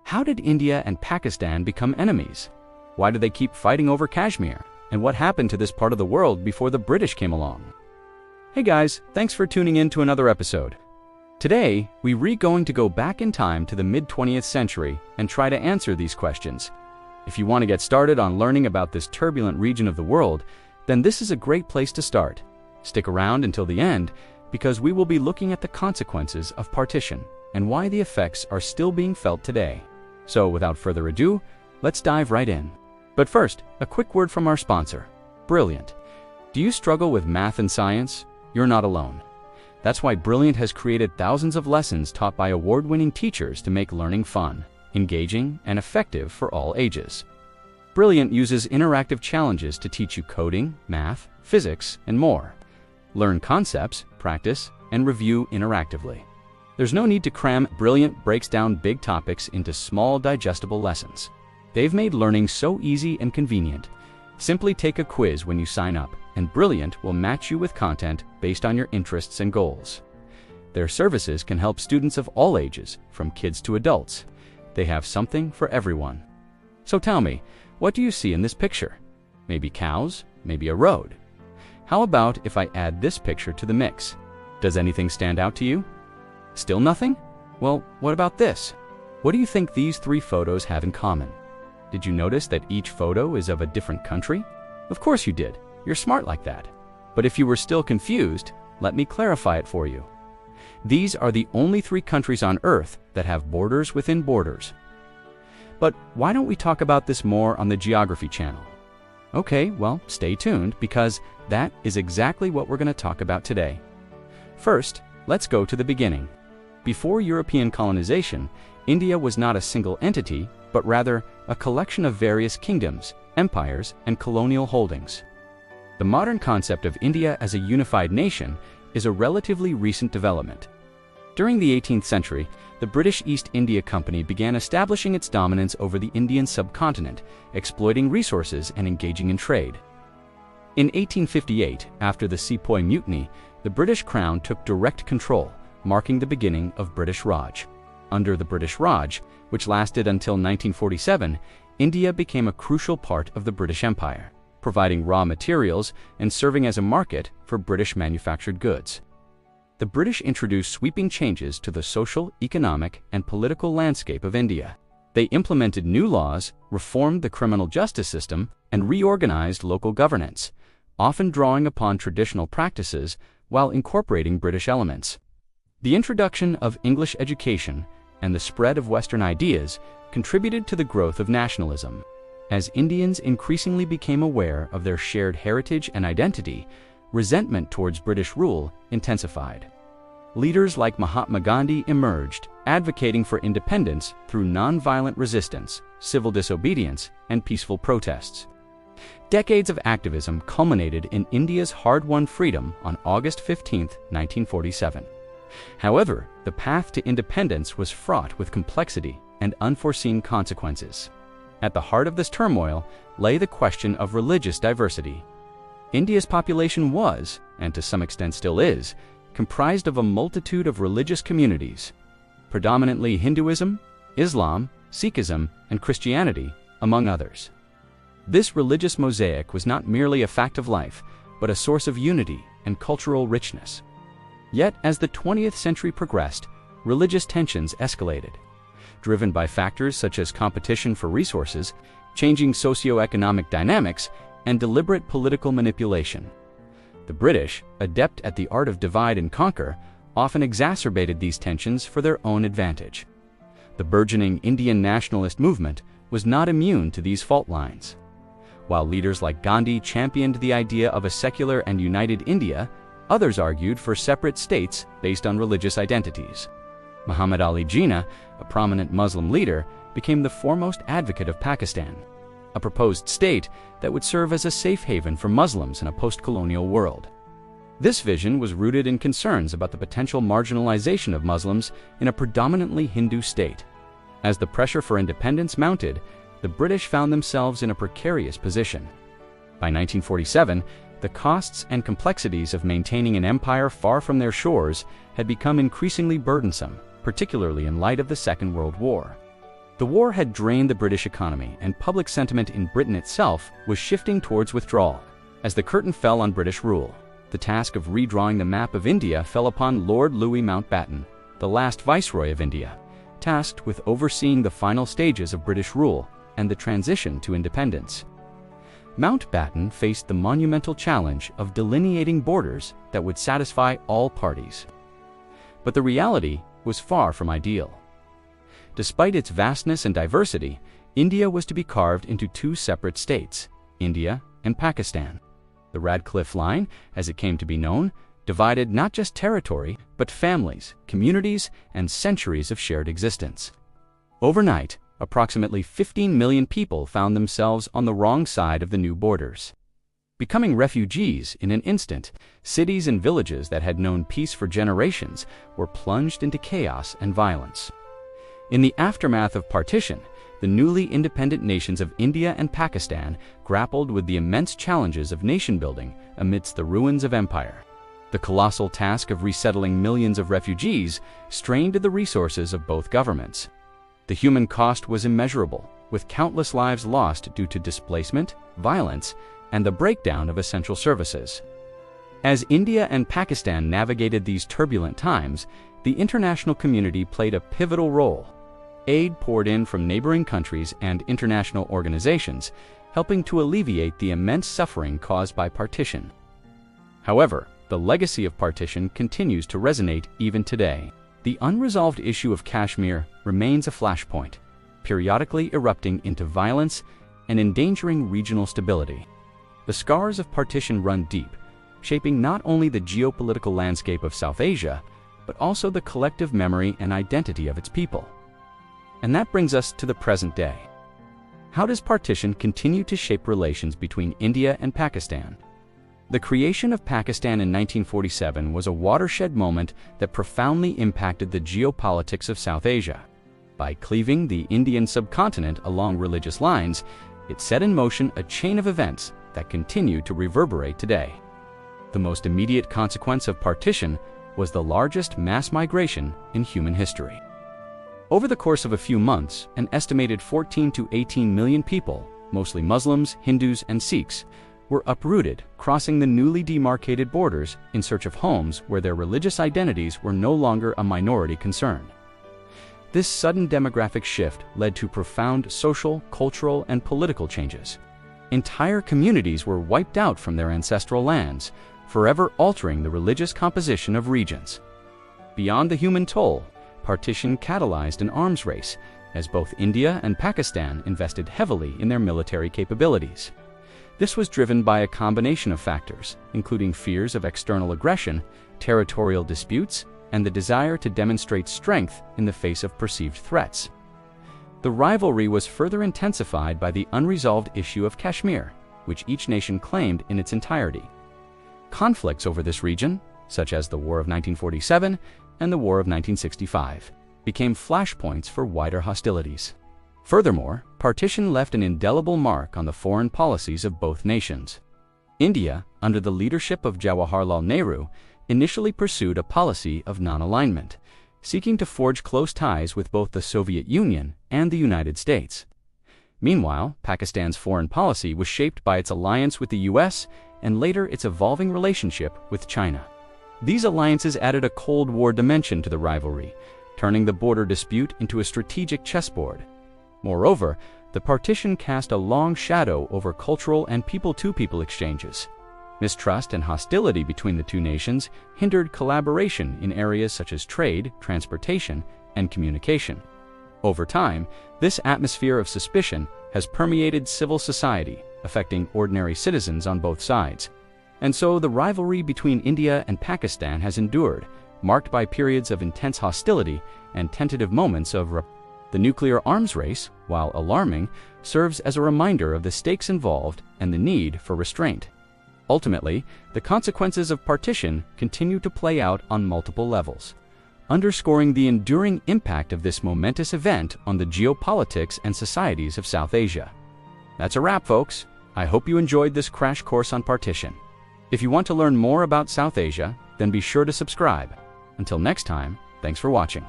How did India and Pakistan become enemies? Why do they keep fighting over Kashmir? And what happened to this part of the world before the British came along? Hey guys, thanks for tuning in to another episode. Today, we're going to go back in time to the mid-20th century and try to answer these questions. If you want to get started on learning about this turbulent region of the world, then this is a great place to start. Stick around until the end, because we will be looking at the consequences of partition and why the effects are still being felt today. So without further ado, let's dive right in. But first, a quick word from our sponsor, Brilliant. Do you struggle with math and science? You're not alone. That's why Brilliant has created thousands of lessons taught by award-winning teachers to make learning fun, engaging, and effective for all ages. Brilliant uses interactive challenges to teach you coding, math, physics, and more. Learn concepts, practice, and review interactively. There's no need to cram. Brilliant breaks down big topics into small, digestible lessons. They've made learning so easy and convenient. Simply take a quiz when you sign up, and Brilliant will match you with content based on your interests and goals. Their services can help students of all ages, from kids to adults. They have something for everyone. So tell me, what do you see in this picture? Maybe cows, maybe a road. How about if I add this picture to the mix? Does anything stand out to you? Still nothing? Well, what about this? What do you think these three photos have in common? Did you notice that each photo is of a different country? Of course you did. You're smart like that. But if you were still confused, let me clarify it for you. These are the only three countries on Earth that have borders within borders. But why don't we talk about this more on the Geography channel? Okay, well, stay tuned, because that is exactly what we're going to talk about today. First, let's go to the beginning. Before European colonization, India was not a single entity, but rather a collection of various kingdoms, empires, and colonial holdings. The modern concept of India as a unified nation is a relatively recent development. During the 18th century, the British East India Company began establishing its dominance over the Indian subcontinent, exploiting resources and engaging in trade. In 1858, after the Sepoy Mutiny, the British Crown took direct control, marking the beginning of British Raj. Under the British Raj, which lasted until 1947, India became a crucial part of the British Empire, providing raw materials and serving as a market for British manufactured goods. The British introduced sweeping changes to the social, economic, and political landscape of India. They implemented new laws, reformed the criminal justice system, and reorganized local governance, often drawing upon traditional practices while incorporating British elements. The introduction of English education and the spread of Western ideas contributed to the growth of nationalism. As Indians increasingly became aware of their shared heritage and identity, resentment towards British rule intensified. Leaders like Mahatma Gandhi emerged, advocating for independence through nonviolent resistance, civil disobedience, and peaceful protests. Decades of activism culminated in India's hard-won freedom on August 15, 1947. However, the path to independence was fraught with complexity and unforeseen consequences. At the heart of this turmoil lay the question of religious diversity. India's population was, and to some extent still is, comprised of a multitude of religious communities, predominantly Hinduism, Islam, Sikhism, and Christianity, among others. This religious mosaic was not merely a fact of life, but a source of unity and cultural richness. Yet, as the 20th century progressed, religious tensions escalated, driven by factors such as competition for resources, changing socio-economic dynamics, and deliberate political manipulation. The British, adept at the art of divide and conquer, often exacerbated these tensions for their own advantage. The burgeoning Indian nationalist movement was not immune to these fault lines. While leaders like Gandhi championed the idea of a secular and united India, others argued for separate states based on religious identities. Muhammad Ali Jinnah, a prominent Muslim leader, became the foremost advocate of Pakistan, a proposed state that would serve as a safe haven for Muslims in a post-colonial world. This vision was rooted in concerns about the potential marginalization of Muslims in a predominantly Hindu state. As the pressure for independence mounted, the British found themselves in a precarious position. By 1947, the costs and complexities of maintaining an empire far from their shores had become increasingly burdensome, particularly in light of the Second World War. The war had drained the British economy, and public sentiment in Britain itself was shifting towards withdrawal. As the curtain fell on British rule, the task of redrawing the map of India fell upon Lord Louis Mountbatten, the last Viceroy of India, tasked with overseeing the final stages of British rule and the transition to independence. Mountbatten faced the monumental challenge of delineating borders that would satisfy all parties. But the reality was far from ideal. Despite its vastness and diversity, India was to be carved into two separate states, India and Pakistan. The Radcliffe Line, as it came to be known, divided not just territory, but families, communities, and centuries of shared existence. Overnight, approximately 15 million people found themselves on the wrong side of the new borders. Becoming refugees in an instant, cities and villages that had known peace for generations were plunged into chaos and violence. In the aftermath of partition, the newly independent nations of India and Pakistan grappled with the immense challenges of nation-building amidst the ruins of empire. The colossal task of resettling millions of refugees strained the resources of both governments. The human cost was immeasurable, with countless lives lost due to displacement, violence, and the breakdown of essential services. As India and Pakistan navigated these turbulent times, the international community played a pivotal role. Aid poured in from neighboring countries and international organizations, helping to alleviate the immense suffering caused by partition. However, the legacy of partition continues to resonate even today. The unresolved issue of Kashmir remains a flashpoint, periodically erupting into violence and endangering regional stability. The scars of partition run deep, shaping not only the geopolitical landscape of South Asia, but also the collective memory and identity of its people. And that brings us to the present day. How does partition continue to shape relations between India and Pakistan? The creation of Pakistan in 1947 was a watershed moment that profoundly impacted the geopolitics of South Asia. By cleaving the Indian subcontinent along religious lines, it set in motion a chain of events that continue to reverberate today. The most immediate consequence of partition was the largest mass migration in human history. Over the course of a few months, an estimated 14 to 18 million people, mostly Muslims, Hindus, and Sikhs, were uprooted, crossing the newly demarcated borders in search of homes where their religious identities were no longer a minority concern. This sudden demographic shift led to profound social, cultural, and political changes. Entire communities were wiped out from their ancestral lands, forever altering the religious composition of regions. Beyond the human toll, partition catalyzed an arms race, as both India and Pakistan invested heavily in their military capabilities. This was driven by a combination of factors, including fears of external aggression, territorial disputes, and the desire to demonstrate strength in the face of perceived threats. The rivalry was further intensified by the unresolved issue of Kashmir, which each nation claimed in its entirety. Conflicts over this region, such as the War of 1947 and the War of 1965, became flashpoints for wider hostilities. Furthermore, partition left an indelible mark on the foreign policies of both nations. India, under the leadership of Jawaharlal Nehru, initially pursued a policy of non-alignment, seeking to forge close ties with both the Soviet Union and the United States. Meanwhile, Pakistan's foreign policy was shaped by its alliance with the US and later its evolving relationship with China. These alliances added a Cold War dimension to the rivalry, turning the border dispute into a strategic chessboard. Moreover, the partition cast a long shadow over cultural and people-to-people exchanges. Mistrust and hostility between the two nations hindered collaboration in areas such as trade, transportation, and communication. Over time, this atmosphere of suspicion has permeated civil society, affecting ordinary citizens on both sides. And so the rivalry between India and Pakistan has endured, marked by periods of intense hostility and tentative moments of The nuclear arms race, while alarming, serves as a reminder of the stakes involved and the need for restraint. Ultimately, the consequences of partition continue to play out on multiple levels, underscoring the enduring impact of this momentous event on the geopolitics and societies of South Asia. That's a wrap, folks. I hope you enjoyed this crash course on partition. If you want to learn more about South Asia, then be sure to subscribe. Until next time, thanks for watching.